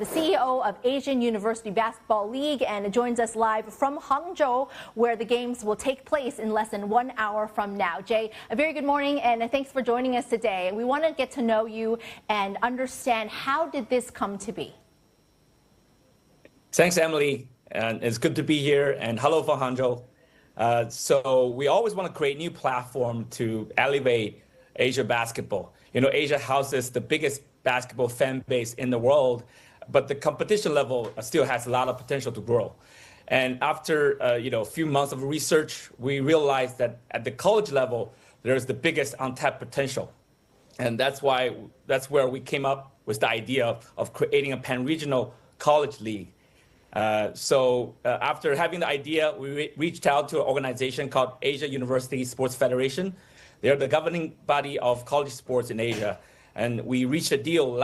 the CEO of Asian University Basketball League, and joins us live from Hangzhou, where the games will take place in less than 1 hour from now. Jay, a very good morning, and thanks for joining us today. We want to get to know you and understand, how did this come to be? Thanks, Emily, and it's good to be here, and hello from Hangzhou. So we always want to create new platform to elevate Asia basketball. You know, Asia houses the biggest basketball fan base in the world, but the competition level still has a lot of potential to grow. And after a few months of research, we realized that at the college level, there's the biggest untapped potential. And that's where we came up with the idea of creating a pan-regional college league. So after having the idea, we reached out to an organization called Asia University Sports Federation. They're the governing body of college sports in Asia. And we reached a deal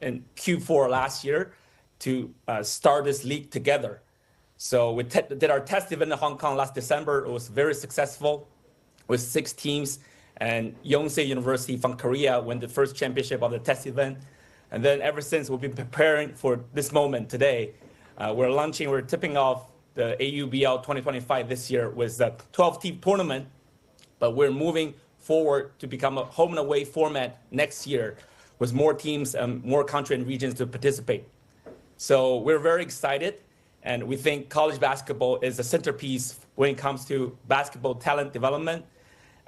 in Q4 last year to start this league together. So we did our test event in Hong Kong last December. It was very successful with 6 teams. And Yonsei University from Korea won the first championship of the test event. And then ever since, we've been preparing for this moment today. We're tipping off the AUBL 2025 this year with a 12-team tournament, but we're moving forward to become a home and away format next year with more teams and more countries and regions to participate. So we're very excited, and we think college basketball is a centerpiece when it comes to basketball talent development.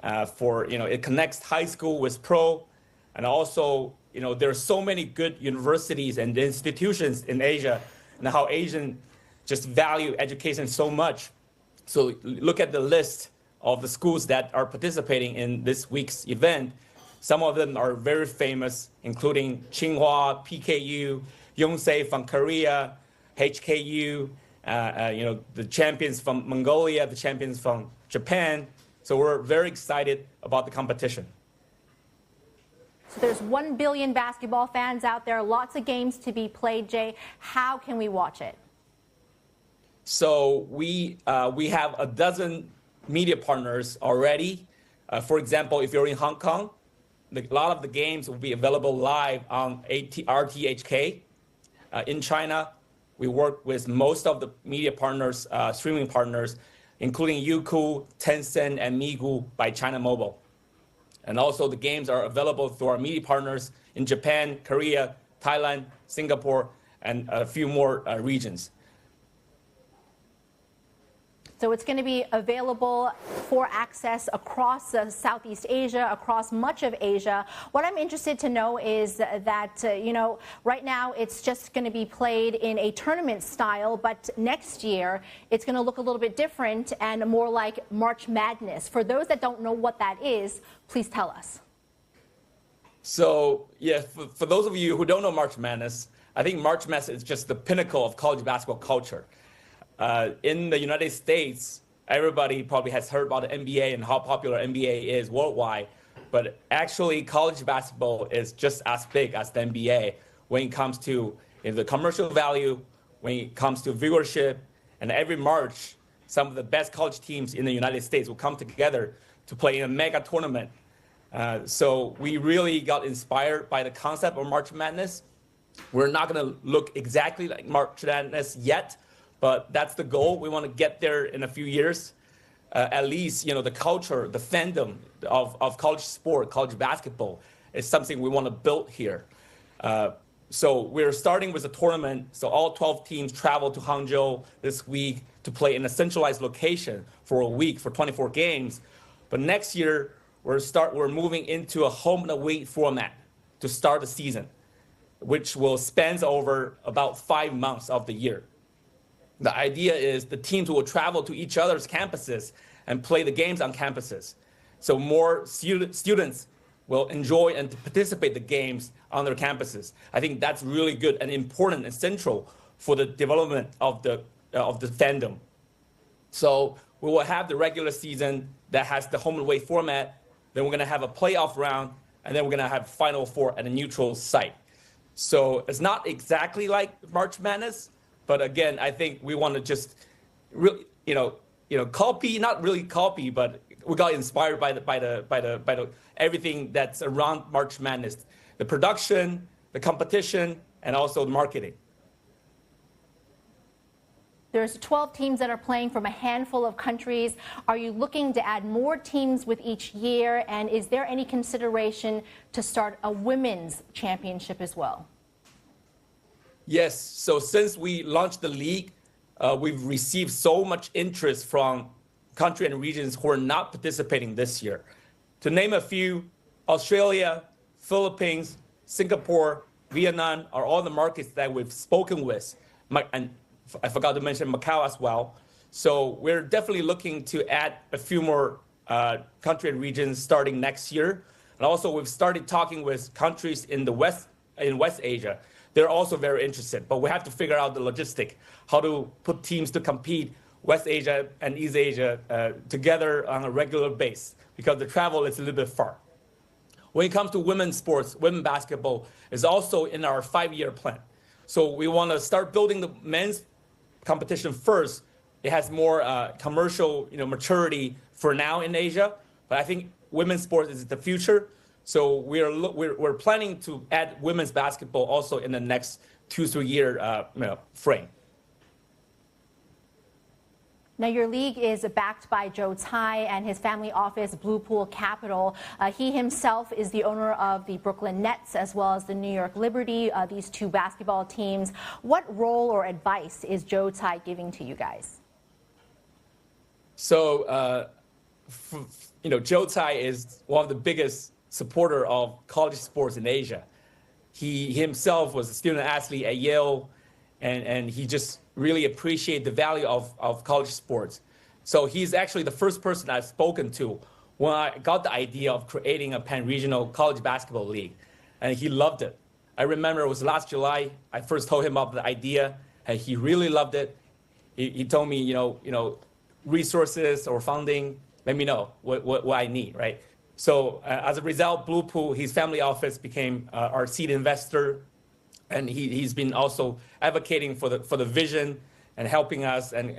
It connects high school with pro, and also, there are so many good universities and institutions in Asia, and how Asians just value education so much. So look at the list of the schools that are participating in this week's event. Some of them are very famous, including Tsinghua, PKU, Yonsei from Korea, HKU, the champions from Mongolia, the champions from Japan. So we're very excited about the competition. So there's 1 billion basketball fans out there, lots of games to be played, Jay. How can we watch it? So we have a dozen media partners already. For example, if you're in Hong Kong, a lot of the games will be available live on RTHK. In China, we work with most of the media partners, streaming partners, including Youku, Tencent, and Migu by China Mobile. And also the games are available through our media partners in Japan, Korea, Thailand, Singapore, and a few more regions. So it's going to be available for access across Southeast Asia, across much of Asia. What I'm interested to know is that, right now it's just going to be played in a tournament style, but next year it's going to look a little bit different and more like March Madness. For those that don't know what that is, please tell us. So, yeah, for those of you who don't know March Madness, I think March Madness is just the pinnacle of college basketball culture. In the United States, everybody probably has heard about the NBA and how popular NBA is worldwide. But actually, college basketball is just as big as the NBA when it comes to the commercial value, when it comes to viewership. And every March, some of the best college teams in the United States will come together to play in a mega tournament. So we really got inspired by the concept of March Madness. We're not going to look exactly like March Madness yet, but that's the goal. We want to get there in a few years. At least, the culture, the fandom of college sport, college basketball is something we want to build here. So we're starting with a tournament. So all 12 teams travel to Hangzhou this week to play in a centralized location for a week for 24 games. But next year, we're moving into a home and away format to start the season, which will span over about 5 months of the year. The idea is the teams will travel to each other's campuses and play the games on campuses. So more students will enjoy and participate the games on their campuses. I think that's really good and important and central for the development of the fandom. So we will have the regular season that has the home and away format. Then we're going to have a playoff round, and then we're going to have Final Four at a neutral site. So it's not exactly like March Madness. But again, I think we want to just really, copy, not really copy, but we got inspired by the everything that's around March Madness, the production, the competition, and also marketing. There's 12 teams that are playing from a handful of countries. Are you looking to add more teams with each year? And is there any consideration to start a women's championship as well? Yes. So since we launched the league, we've received so much interest from countries and regions who are not participating this year. To name a few, Australia, Philippines, Singapore, Vietnam are all the markets that we've spoken with. And I forgot to mention Macau as well. So we're definitely looking to add a few more country and regions starting next year. And also we've started talking with countries in West Asia. They're also very interested, but we have to figure out the logistic, how to put teams to compete West Asia and East Asia together on a regular basis, because the travel is a little bit far. When it comes to women's sports, women's basketball is also in our 5-year plan. So we want to start building the men's competition first. It has more commercial, maturity for now in Asia, but I think women's sports is the future. So we're planning to add women's basketball also in the next 2-3 year frame. Now, your league is backed by Joe Tsai and his family office, Blue Pool Capital. He himself is the owner of the Brooklyn Nets as well as the New York Liberty, these two basketball teams. What role or advice is Joe Tsai giving to you guys? So, Joe Tsai is one of the biggest supporter of college sports in Asia. He himself was a student athlete at Yale, and he just really appreciate the value of college sports. So he's actually the first person I've spoken to when I got the idea of creating a pan-regional college basketball league, and he loved it. I remember it was last July, I first told him about the idea, and he really loved it. He told me, resources or funding, let me know what I need, right? So as a result, Blue Pool, his family office became our seed investor. And he's been also advocating for the vision and helping us and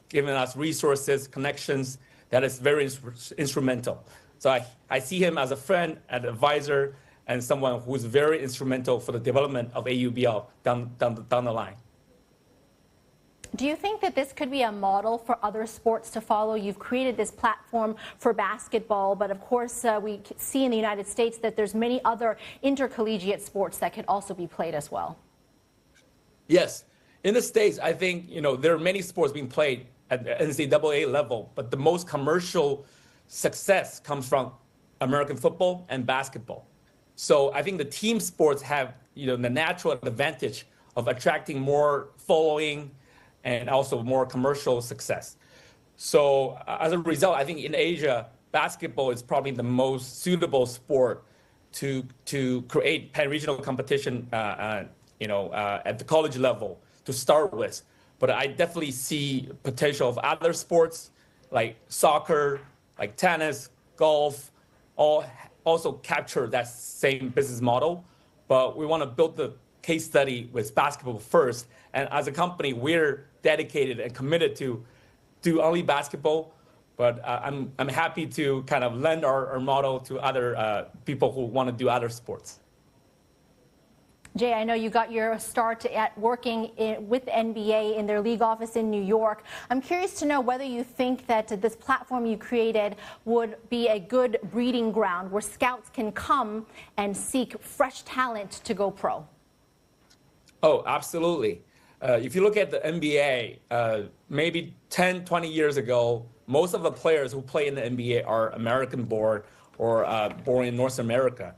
giving us resources, connections. That is very instrumental. So I see him as a friend, an advisor, and someone who's very instrumental for the development of AUBL down the line. Do you think that this could be a model for other sports to follow? You've created this platform for basketball, but of course we see in the United States that there's many other intercollegiate sports that could also be played as well. Yes. In the States, I think, there are many sports being played at the NCAA level, but the most commercial success comes from American football and basketball. So I think the team sports have, the natural advantage of attracting more following and also more commercial success. So as a result, I think in Asia, basketball is probably the most suitable sport to create pan-regional competition, at the college level to start with. But I definitely see potential of other sports like soccer, like tennis, golf, all also capture that same business model. But we want to build the case study with basketball first. And as a company, we're dedicated and committed to do only basketball. But I'm happy to kind of lend our model to other people who want to do other sports. Jay, I know you got your start at working with the NBA in their league office in New York. I'm curious to know whether you think that this platform you created would be a good breeding ground where scouts can come and seek fresh talent to go pro. Oh, absolutely. If you look at the NBA, maybe 10, 20 years ago, most of the players who play in the NBA are American-born or born in North America.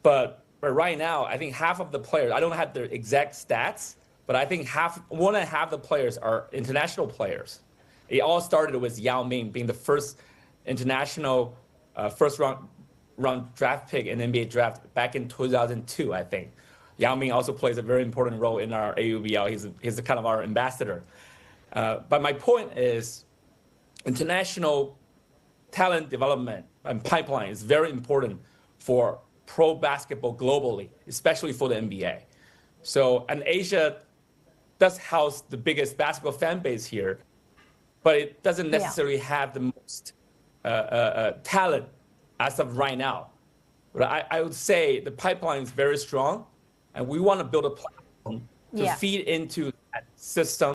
But right now, I think half of the players, I don't have the exact stats, but I think more than half the players are international players. It all started with Yao Ming being the first international first round draft pick in the NBA draft back in 2002, I think. Yao Ming also plays a very important role in our AUBL. He's kind of our ambassador. But my point is, international talent development and pipeline is very important for pro basketball globally, especially for the NBA. So, and Asia does house the biggest basketball fan base here, but it doesn't necessarily have the most talent as of right now. But I would say the pipeline is very strong. and we want to build a platform to Yeah. feed into that system